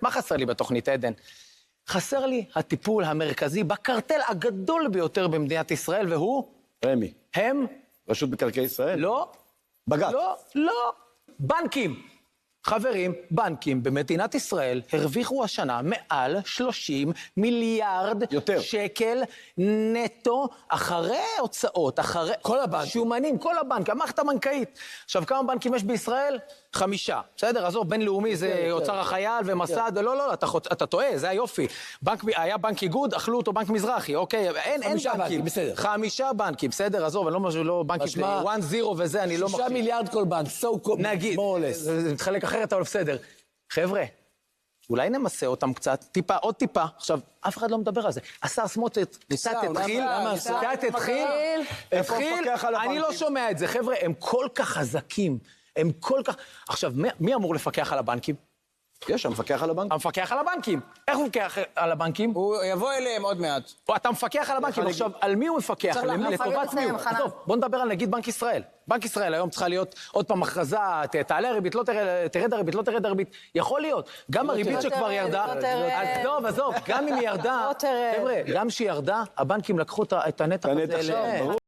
מה חסר לי בתוכנית עדן? חסר לי הטיפול המרכזי בקרטל הגדול ביותר במדינת ישראל, והוא? רמ"י. הם? רשות מקרקעי ישראל? לא. בג"ץ. לא. בנקים. חברים, בנקים במדינת ישראל הרוויחו השנה מעל 30 מיליארד יותר. שקל נטו, אחרי הוצאות, אחרי... כל הבנקים. שומנים, כל הבנק, המערכת הבנקאית. עכשיו, כמה בנקים יש בישראל? 5. בסדר? עזוב, בינלאומי זה אוצר החייל ומסד, לא, אתה טועה, זה היופי. היה בנק איגוד, אכלו אותו בנק מזרחי, אוקיי? אין בנקים. בסדר. 5 בנקים, בסדר? עזוב, אני לא בנקים, 1-0 וזה, אני לא מחשיב. 6 מיליארד כל בנק, נגיד, זה מתחלק אחרת, אבל בסדר. חבר'ה, אולי נמסה אותם קצת, טיפה, עוד טיפה. עכשיו, אף אחד לא מדבר על זה. השר סמוטריץ' קצת התחיל, אני לא שומע את זה. חבר'ה, הם כל כך חזקים, הם כל כך... עכשיו, מי אמור לפקח על הבנקים? יש, המפקח על הבנק. המפקח על הבנקים. איך הוא מפקח על הבנקים? הוא יבוא אליהם עוד מעט. אתה מפקח על הבנקים. עכשיו, על מי הוא מפקח? לטובת מי הוא? טוב, בוא נדבר על נגיד בנק ישראל. בנק ישראל היום צריכה להיות עוד פעם הכרזה, תעלה הריבית, לא תרד הריבית, לא תרד הריבית. יכול להיות. גם הריבית שכבר ירדה... עזוב, גם אם היא ירדה... חבר'ה, גם שהיא ירדה, הבנקים לקחו את הנתח הזה אליהם.